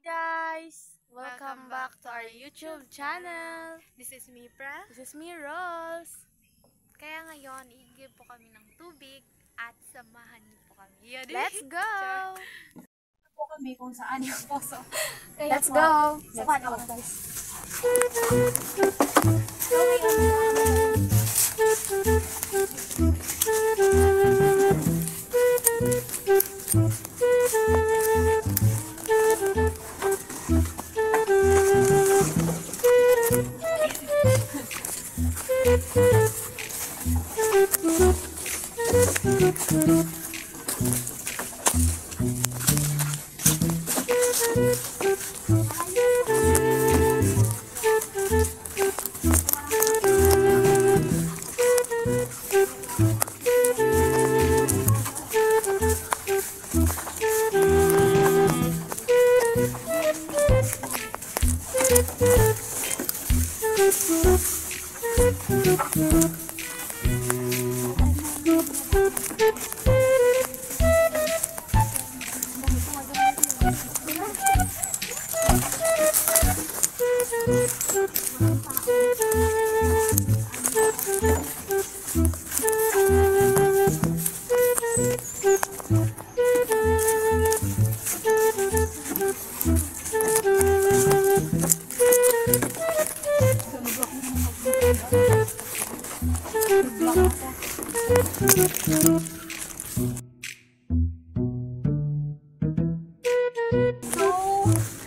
guys! Welcome back to our YouTube channel. This is Mipra. This is me, Rolls. Kaya ngayon, i-give po kami ng tubig at samahan niyo po kami. Let's go! Po kami kung saan yung poso. Let's go! Samahan ako, guys.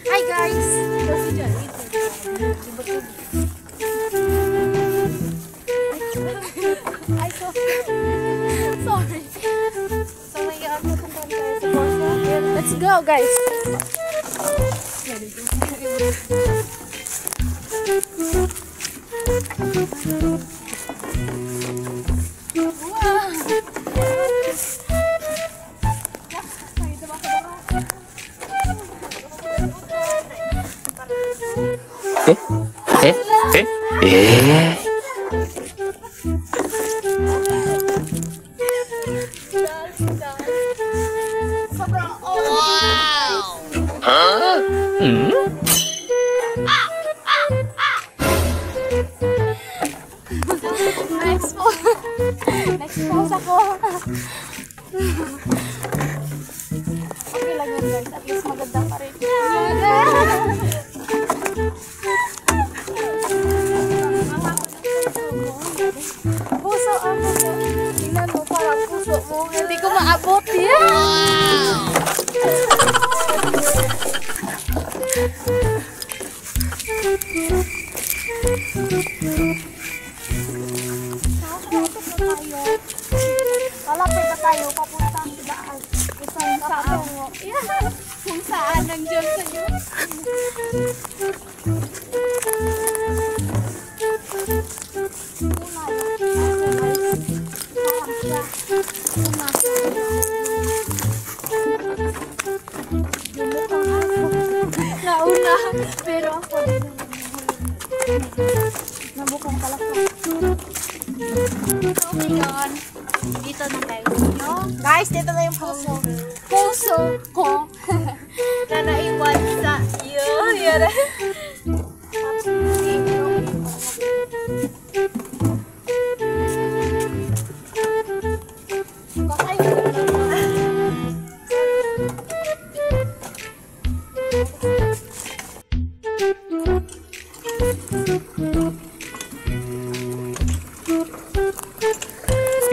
Hi guys! Sorry. So, ngayon, pupunta tayo sa poso. Let's go guys! Expose ako. Okay lang yun, guys. At least maganda pa rin. Puso ako po. Tingnan mo, parang puso mo. Hindi ko maabot yan. Malapit na tayo, papunta ang daan. Isang saan mo. Kung saan nandiyan sa iyo. Nauna. Pero ako nabukang pala ko. So ngayon, dito na tayo. Guys, dito na yung puso. Puso ko na naiwan sa iyo. Yan.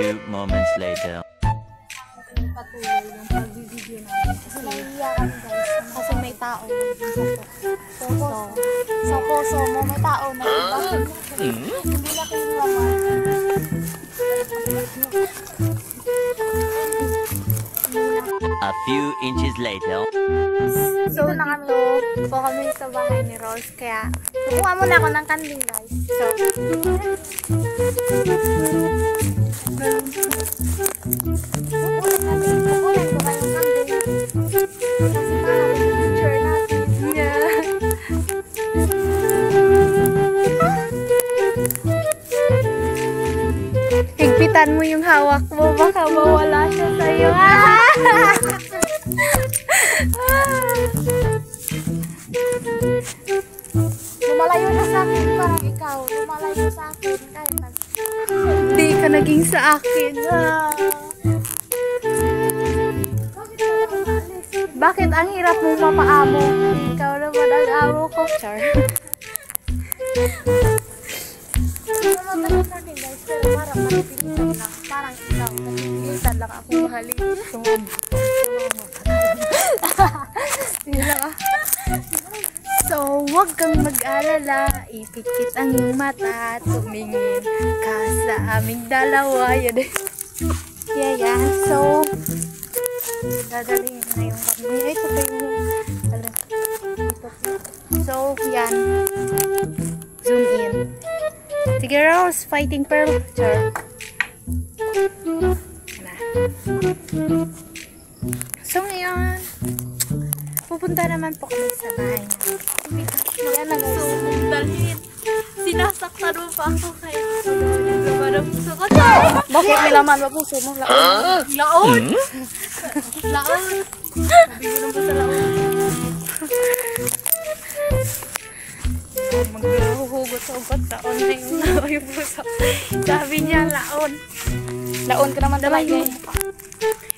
Few moments later. Patuloy yung pag-video namin. Kasi nahihiya kami, guys. Kasi may tao. Sa puso mo, may tao na iba. Hindi na kayo naman. A few inches later. So, nakatulog po kami sa bahay ni Rolls. Kaya, kukuha muna ako ng kanding, guys. So, Kukulan ko kayong kambing. Kasi parang yung picture natin. higpitan mo yung hawak mo. Baka mawala siya sa'yo. lumalayo na sa akin. Parang ikaw, lumalayo sa akin. Kahit Hindi ka naging sa akin. Bakit ang hirap mong mapaamo? Ikaw naman ang amo ko. Char. Lumalayo sa akin guys, pero parang manipilitan lang. Parang ikaw, manipilitan lang ako mahalin. So, huwag kang mag-alala, ipikit ang iyong mata, tumingin ka sa aming dalawa. Yan eh. Yeah, yeah. So, dadalhin na yung kami. Ito pa yung... So, yan. Zoom in. Sige, Rose. Fighting pearl. Sure. Na. So, ngayon, pupunta naman po kami sa bahay namin. Yan na guys. Dalhin. Sinasaktan mo pa ako kaya gusto ko. Bakit may laman ba puso mo? Laon! Laon! Sabi ko naman sa laon. Maghuhugot sa upat taon na yung puso. Sabi niya, laon. Laon ka naman Damay talaga. mo pa.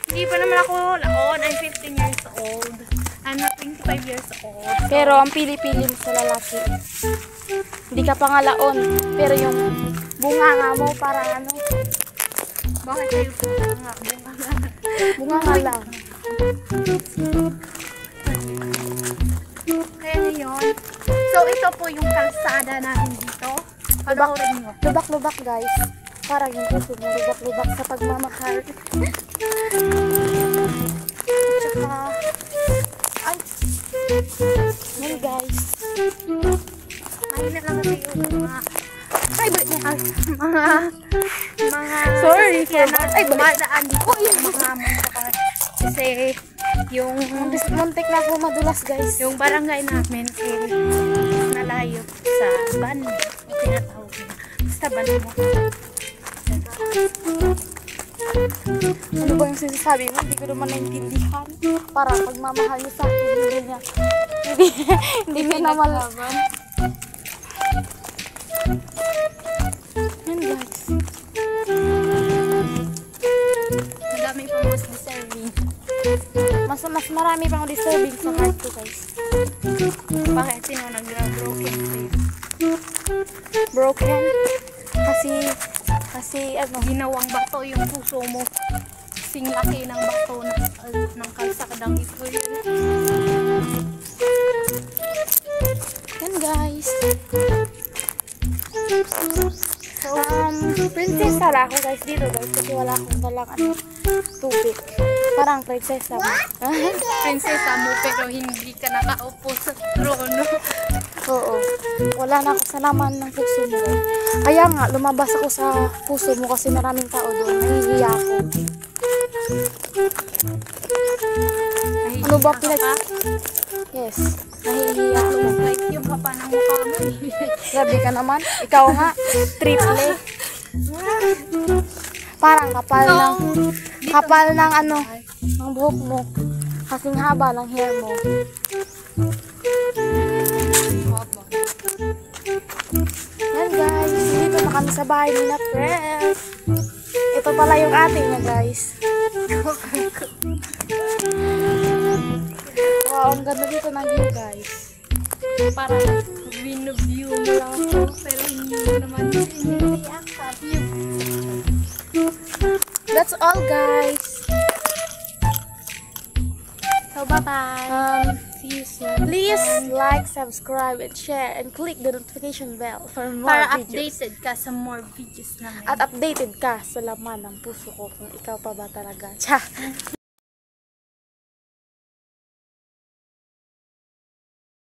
Hindi pa naman ako laon. I'm 15 years old. I'm not 25 years old. Pero ang pili-pili mo sa lalaki. Hindi ka pa nga laon. Pero yung bunga nga mo parang ano. Bakit kayo bunga? Bunga nga lang. Kaya ngayon, so ito po yung kalsada natin dito. Panoorin mo. Lubak-lubak guys. Parang yung puso mo lubak-lubak sa pagmamahal. Tsaka, ay, yan guys. Mahina lang kasi yung mga Sorry for na ay, balik. dumadaan dito mga motor. Kasi yung Muntik na ako madulas guys. yung barangay namin nalayo sa bando. O tinatawag na. Basta bando mo. Ano ba yung sinasabi mo? Hindi ko naman naintindihan. Parang pagmamahal niya sa akin, hindi niya. Hindi niya naman. Yan guys. Madami pa mas deserving. Mas marami pang deserving sa heart ko guys. Bakit sino nag-broken sa'yo? Broken. Kasi ano, Ginawang bato yung puso mo. Sing laki ng bato ng kalsadang ito yun. yan guys. Prinsesa lang ako guys dito guys kasi wala akong dalang tubig. Parang prinsesa ba? Prinsesa mo pero hindi ka nakaupo sa trono. Oo. Wala na ako sa laman ng puso mo. Kaya nga, lumabas ako sa puso mo kasi maraming tao doon. Nahihiya ako. Ano ba Yes. Nahihiya ako. Like yung papa ng mukha mo. Grabe ka naman. Ikaw nga, triple. Parang kapal ng ano, ng buhok mo. Kasing haba ng hair mo. Yan guys, dito na kami sa bahay ni na Press. Ito pala yung ating niya guys. Wow, ang ganda dito ng view guys. Parang view mo lang ako pero hindi mo naman i-react sa view. That's all guys. So bye-bye. See you soon. Please like, subscribe, and share, and click the notification bell for more Para videos. updated ka sa more videos namin. At updated ka sa laman ng puso ko kung ikaw pa ba talaga. Tsa!